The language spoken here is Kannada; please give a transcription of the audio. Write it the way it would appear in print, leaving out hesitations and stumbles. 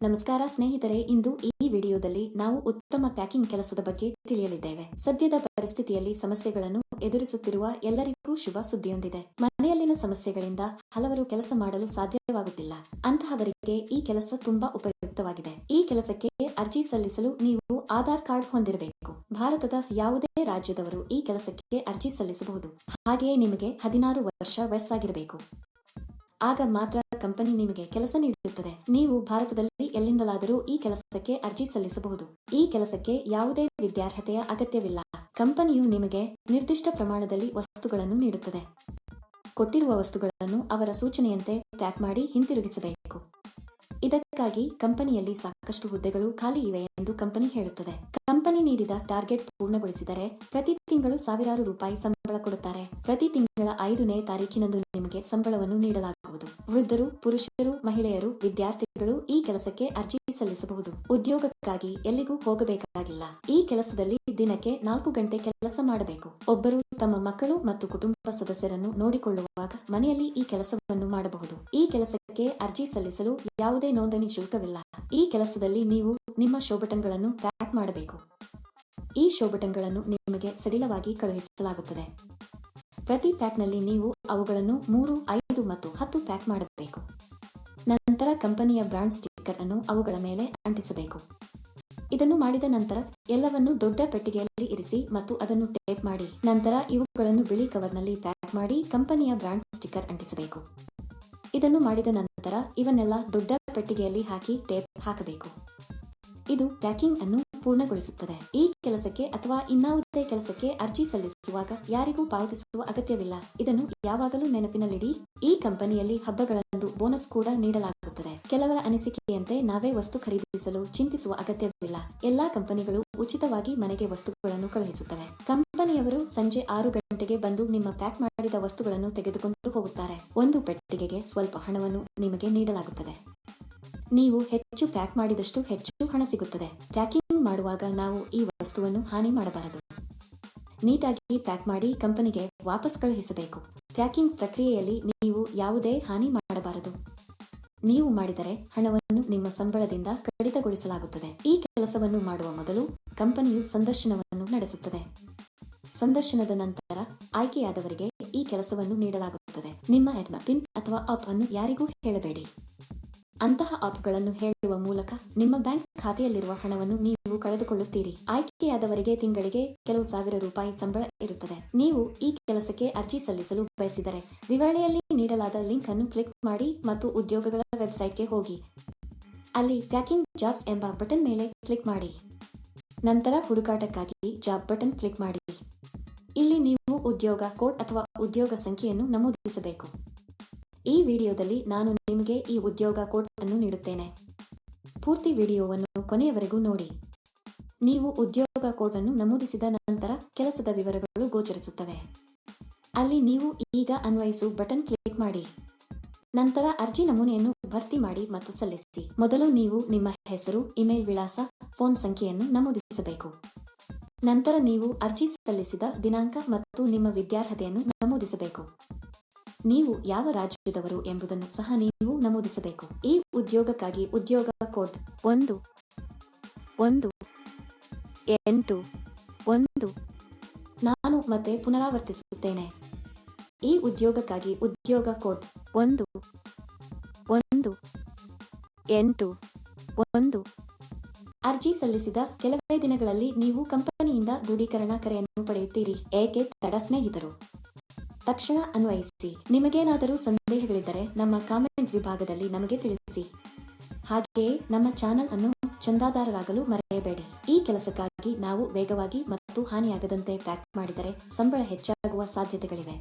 ನಮಸ್ಕಾರ ಸ್ನೇಹಿತರೆ, ಇಂದು ಈ ವಿಡಿಯೋದಲ್ಲಿ ನಾವು ಉತ್ತಮ ಪ್ಯಾಕಿಂಗ್ ಕೆಲಸದ ಬಗ್ಗೆ ತಿಳಿಯಲಿದ್ದೇವೆ. ಸದ್ಯದ ಪರಿಸ್ಥಿತಿಯಲ್ಲಿ ಸಮಸ್ಯೆಗಳನ್ನು ಎದುರಿಸುತ್ತಿರುವ ಎಲ್ಲರಿಗೂ ಶುಭ ಸುದ್ದಿಯೊಂದಿದೆ. ಮನೆಯಲ್ಲಿನ ಸಮಸ್ಯೆಗಳಿಂದ ಹಲವರು ಕೆಲಸ ಮಾಡಲು ಸಾಧ್ಯವಾಗುತ್ತಿಲ್ಲ. ಅಂತಹವರಿಗೆ ಈ ಕೆಲಸ ತುಂಬಾ ಉಪಯುಕ್ತವಾಗಿದೆ. ಈ ಕೆಲಸಕ್ಕೆ ಅರ್ಜಿ ಸಲ್ಲಿಸಲು ನೀವು ಆಧಾರ್ ಕಾರ್ಡ್ ಹೊಂದಿರಬೇಕು. ಭಾರತದ ಯಾವುದೇ ರಾಜ್ಯದವರು ಈ ಕೆಲಸಕ್ಕೆ ಅರ್ಜಿ ಸಲ್ಲಿಸಬಹುದು. ಹಾಗೆಯೇ ನಿಮಗೆ 16 ವರ್ಷ ವಯಸ್ಸಾಗಿರಬೇಕು. ಆಗ ಮಾತ್ರ ಕಂಪನಿ ನಿಮಗೆ ಕೆಲಸ ನೀಡುತ್ತದೆ. ನೀವು ಭಾರತದಲ್ಲಿ ಎಲ್ಲಿಂದಲಾದರೂ ಈ ಕೆಲಸಕ್ಕೆ ಅರ್ಜಿ ಸಲ್ಲಿಸಬಹುದು. ಈ ಕೆಲಸಕ್ಕೆ ಯಾವುದೇ ವಿದ್ಯಾರ್ಹತೆಯ ಅಗತ್ಯವಿಲ್ಲ. ಕಂಪನಿಯು ನಿಮಗೆ ನಿರ್ದಿಷ್ಟ ಪ್ರಮಾಣದಲ್ಲಿ ವಸ್ತುಗಳನ್ನು ನೀಡುತ್ತದೆ. ಕೊಟ್ಟಿರುವ ವಸ್ತುಗಳನ್ನು ಅವರ ಸೂಚನೆಯಂತೆ ಪ್ಯಾಕ್ ಮಾಡಿ ಹಿಂತಿರುಗಿಸಬೇಕು. ಇದಕ್ಕಾಗಿ ಕಂಪನಿಯಲ್ಲಿ ಸಾಕಷ್ಟು ಹುದ್ದೆಗಳು ಖಾಲಿ ಇವೆ ಎಂದು ಕಂಪನಿ ಹೇಳುತ್ತದೆ. ಕಂಪನಿ ನೀಡಿದ ಟಾರ್ಗೆಟ್ ಪೂರ್ಣಗೊಳಿಸಿದರೆ ಪ್ರತಿ ತಿಂಗಳು ಸಾವಿರಾರು ರೂಪಾಯಿ ಸಂಬಳ ಕೊಡುತ್ತಾರೆ. ಪ್ರತಿ ತಿಂಗಳ 5ನೇ ತಾರೀಖಿನಂದು ನಿಮಗೆ ಸಂಬಳವನ್ನು ನೀಡಲಾಗುವುದು. ವೃದ್ಧರು, ಪುರುಷರು, ಮಹಿಳೆಯರು, ವಿದ್ಯಾರ್ಥಿಗಳು ಈ ಕೆಲಸಕ್ಕೆ ಅರ್ಜಿ ಸಲ್ಲಿಸಬಹುದು. ಉದ್ಯೋಗಕ್ಕಾಗಿ ಎಲ್ಲಿಗೂ ಹೋಗಬೇಕಾಗಿಲ್ಲ. ಈ ಕೆಲಸದಲ್ಲಿ ದಿನಕ್ಕೆ 4 ಗಂಟೆ ಕೆಲಸ ಮಾಡಬೇಕು. ಒಬ್ಬರು ತಮ್ಮ ಮಕ್ಕಳು ಮತ್ತು ಕುಟುಂಬ ಸದಸ್ಯರನ್ನು ನೋಡಿಕೊಳ್ಳುವಾಗ ಮನೆಯಲ್ಲಿ ಈ ಕೆಲಸವನ್ನು ಮಾಡಬಹುದು. ಈ ಕೆಲಸಕ್ಕೆ ಅರ್ಜಿ ಸಲ್ಲಿಸಲು ಯಾವುದೇ ನೋಂದಣಿ ಶುಲ್ಕವಿಲ್ಲ. ಈ ಕೆಲಸದಲ್ಲಿ ನೀವು ನಿಮ್ಮ ಶೋಬಟನ್ಗಳನ್ನು ಪ್ಯಾಕ್ ಮಾಡಬೇಕು. ಈ ಶೋಬಟನ್ಗಳನ್ನು ನಿಮಗೆ ಸಡಿಲವಾಗಿ ಕಳುಹಿಸಲಾಗುತ್ತದೆ. ಪ್ರತಿ ಪ್ಯಾಕ್ನಲ್ಲಿ ನೀವು ಅವುಗಳನ್ನು 3, 5 ಮತ್ತು 10 ಪ್ಯಾಕ್ ಮಾಡಬೇಕು. ನಂತರ ಕಂಪನಿಯ ಬ್ರಾಂಡ್ ಸ್ಟಿಕ್ಕರ್ ಅನ್ನು ಅವುಗಳ ಮೇಲೆ ಅಂಟಿಸಬೇಕು. ಇದನ್ನು ಮಾಡಿದ ನಂತರ ಎಲ್ಲವನ್ನು ದೊಡ್ಡ ಪೆಟ್ಟಿಗೆಯಲ್ಲಿ ಇರಿಸಿ ಮತ್ತು ಅದನ್ನು ಟೇಪ್ ಮಾಡಿ. ನಂತರ ಇವುಗಳನ್ನು ಬಿಳಿ ಕವರ್ನಲ್ಲಿ ಪ್ಯಾಕ್ ಮಾಡಿ ಕಂಪನಿಯ ಬ್ರಾಂಡ್ ಸ್ಟಿಕ್ಕರ್ ಅಂಟಿಸಬೇಕು. ಇದನ್ನು ಮಾಡಿದ ನಂತರ ಇವನ್ನೆಲ್ಲ ದೊಡ್ಡ ಪೆಟ್ಟಿಗೆಯಲ್ಲಿ ಹಾಕಿ ಟೇಪ್ ಹಾಕಬೇಕು. ಇದು ಪ್ಯಾಕಿಂಗ್ ಅನ್ನು ಪೂರ್ಣಗೊಳಿಸುತ್ತದೆ. ಈ ಕೆಲಸಕ್ಕೆ ಅಥವಾ ಇನ್ನಾವುದೇ ಕೆಲಸಕ್ಕೆ ಅರ್ಜಿ ಸಲ್ಲಿಸುವಾಗ ಯಾರಿಗೂ ಪಾವತಿಸುವ ಅಗತ್ಯವಿಲ್ಲ. ಇದನ್ನು ಯಾವಾಗಲೂ ನೆನಪಿನಲ್ಲಿಡಿ. ಈ ಕಂಪನಿಯಲ್ಲಿ ಹಬ್ಬಗಳಂದು ಬೋನಸ್ ಕೂಡ ನೀಡಲಾಗುತ್ತದೆ. ಕೆಲವರ ಅನಿಸಿಕೆಯಂತೆ ನಾವೇ ವಸ್ತು ಖರೀದಿಸಲು ಚಿಂತಿಸುವ ಅಗತ್ಯವಿಲ್ಲ. ಎಲ್ಲಾ ಕಂಪನಿಗಳು ಉಚಿತವಾಗಿ ಮನೆಗೆ ವಸ್ತುಗಳನ್ನು ಕಳುಹಿಸುತ್ತವೆ. ಕಂಪನಿಯವರು ಸಂಜೆ 6 ಗಂಟೆಗೆ ಬಂದು ನಿಮ್ಮ ಪ್ಯಾಕ್ ಮಾಡಿದ ವಸ್ತುಗಳನ್ನು ತೆಗೆದುಕೊಂಡು ಹೋಗುತ್ತಾರೆ. ಒಂದು ಪೆಟ್ಟಿಗೆಗೆ ಸ್ವಲ್ಪ ಹಣವನ್ನು ನಿಮಗೆ ನೀಡಲಾಗುತ್ತದೆ. ನೀವು ಹೆಚ್ಚು ಪ್ಯಾಕ್ ಮಾಡಿದಷ್ಟು ಹೆಚ್ಚು ಹಣ ಸಿಗುತ್ತದೆ. ಪ್ಯಾಕಿಂಗ್ ಮಾಡುವಾಗ ನಾವು ಈ ವಸ್ತುವನ್ನು ಹಾನಿ ಮಾಡಬಾರದು. ನೀಟಾಗಿ ಪ್ಯಾಕ್ ಮಾಡಿ ಕಂಪನಿಗೆ ವಾಪಸ್ ಕಳುಹಿಸಬೇಕು. ಪ್ಯಾಕಿಂಗ್ ಪ್ರಕ್ರಿಯೆಯಲ್ಲಿ ನೀವು ಯಾವುದೇ ಹಾನಿ ಮಾಡಬಾರದು. ನೀವು ಮಾಡಿದರೆ ಹಣವನ್ನು ನಿಮ್ಮ ಸಂಬಳದಿಂದ ಕಡಿತಗೊಳಿಸಲಾಗುತ್ತದೆ. ಈ ಕೆಲಸವನ್ನು ಮಾಡುವ ಮೊದಲು ಕಂಪನಿಯು ಸಂದರ್ಶನವನ್ನು ನಡೆಸುತ್ತದೆ. ಸಂದರ್ಶನದ ನಂತರ ಆಯ್ಕೆಯಾದವರಿಗೆ ಈ ಕೆಲಸವನ್ನು ನೀಡಲಾಗುತ್ತದೆ. ನಿಮ್ಮ ಪಿನ್ ಅಥವಾ ಆಪ್ ಅನ್ನು ಯಾರಿಗೂ ಹೇಳಬೇಡಿ. ಅಂತಹ ಆಪ್ಗಳನ್ನು ಹೇಳುವ ಮೂಲಕ ನಿಮ್ಮ ಬ್ಯಾಂಕ್ ಖಾತೆಯಲ್ಲಿರುವ ಹಣವನ್ನು ನೀವು ಕಳೆದುಕೊಳ್ಳುತ್ತೀರಿ. ಆಯ್ಕೆಯಾದವರಿಗೆ ತಿಂಗಳಿಗೆ ಕೆಲವು ಸಾವಿರ ರೂಪಾಯಿ ಸಂಬಳ ಇರುತ್ತದೆ. ನೀವು ಈ ಕೆಲಸಕ್ಕೆ ಅರ್ಜಿ ಸಲ್ಲಿಸಲು ಬಯಸಿದರೆ ವಿವರಣೆಯಲ್ಲಿ ನೀಡಲಾದ ಲಿಂಕ್ ಅನ್ನು ಕ್ಲಿಕ್ ಮಾಡಿ ಮತ್ತು ಉದ್ಯೋಗಗಳ ವೆಬ್ಸೈಟ್ಗೆ ಹೋಗಿ. ಅಲ್ಲಿ ಪ್ಯಾಕಿಂಗ್ ಜಾಬ್ಸ್ ಎಂಬ ಬಟನ್ ಮೇಲೆ ಕ್ಲಿಕ್ ಮಾಡಿ. ನಂತರ ಹುಡುಕಾಟಕ್ಕಾಗಿ ಜಾಬ್ ಬಟನ್ ಕ್ಲಿಕ್ ಮಾಡಿ. ಇಲ್ಲಿ ನೀವು ಉದ್ಯೋಗ ಕೋಡ್ ಅಥವಾ ಉದ್ಯೋಗ ಸಂಖ್ಯೆಯನ್ನು ನಮೂದಿಸಬೇಕು. ಈ ವಿಡಿಯೋದಲ್ಲಿ ನಾನು ನಿಮಗೆ ಈ ಉದ್ಯೋಗ ಕೋಡ್ ಅನ್ನು ನೀಡುತ್ತೇನೆ. ಪೂರ್ತಿ ವಿಡಿಯೋವನ್ನು ಕೊನೆಯವರೆಗೂ ನೋಡಿ. ನೀವು ಉದ್ಯೋಗ ಕೋಡ್ ಅನ್ನು ನಮೂದಿಸಿದ ನಂತರ ಕೆಲಸದ ವಿವರಗಳು ಗೋಚರಿಸುತ್ತವೆ. ಅಲ್ಲಿ ನೀವು ಈಗ ಅನ್ವಯಿಸು ಬಟನ್ ಕ್ಲಿಕ್ ಮಾಡಿ. ನಂತರ ಅರ್ಜಿ ನಮೂನೆಯನ್ನು ಭರ್ತಿ ಮಾಡಿ ಮತ್ತು ಸಲ್ಲಿಸಿ. ಮೊದಲು ನೀವು ನಿಮ್ಮ ಹೆಸರು, ಇಮೇಲ್ ವಿಳಾಸ, ಫೋನ್ ಸಂಖ್ಯೆಯನ್ನು ನಮೂದಿಸಬೇಕು. ನಂತರ ನೀವು ಅರ್ಜಿ ಸಲ್ಲಿಸಿದ ದಿನಾಂಕ ಮತ್ತು ನಿಮ್ಮ ವಿದ್ಯಾರ್ಹತೆಯನ್ನು ನಮೂದಿಸಬೇಕು. ನೀವು ಯಾವ ರಾಜ್ಯದವರು ಎಂಬುದನ್ನು ಸಹ ನೀವು ನಮೂದಿಸಬೇಕು. ಈ ಉದ್ಯೋಗಕ್ಕಾಗಿ ಉದ್ಯೋಗ ಕೋಡ್ 1181. ನಾನು ಮತ್ತೆ ಪುನರಾವರ್ತಿಸುತ್ತೇನೆ. ಈ ಉದ್ಯೋಗಕ್ಕಾಗಿ ಉದ್ಯೋಗ ಕೋಡ್ 1181. ಅರ್ಜಿ ಸಲ್ಲಿಸಿದ ಕೆಲವೇ ದಿನಗಳಲ್ಲಿ ನೀವು ಕಂಪನಿಯಿಂದ ದೃಢೀಕರಣ ಕರೆಯನ್ನು ಪಡೆಯುತ್ತೀರಿ. ಏಕೆ ತಡ ಸ್ನೇಹಿತರು? ತಕ್ಷಣ ಅನ್ವಯಿಸಿ. ನಿಮಗೇನಾದರೂ ಸಂದೇಹಗಳಿದ್ದರೆ ನಮ್ಮ ಕಾಮೆಂಟ್ ವಿಭಾಗದಲ್ಲಿ ನಮಗೆ ತಿಳಿಸಿ. ಹಾಗೆಯೇ ನಮ್ಮ ಚಾನೆಲ್ ಅನ್ನು ಚಂದಾದಾರರಾಗಲು ಮರೆಯಬೇಡಿ. ಈ ಕೆಲಸಕ್ಕಾಗಿ ನಾವು ವೇಗವಾಗಿ ಮತ್ತು ಹಾನಿಯಾಗದಂತೆ ಪ್ಯಾಕ್ ಮಾಡಿದರೆ ಸಂಬಳ ಹೆಚ್ಚಾಗುವ ಸಾಧ್ಯತೆಗಳಿವೆ.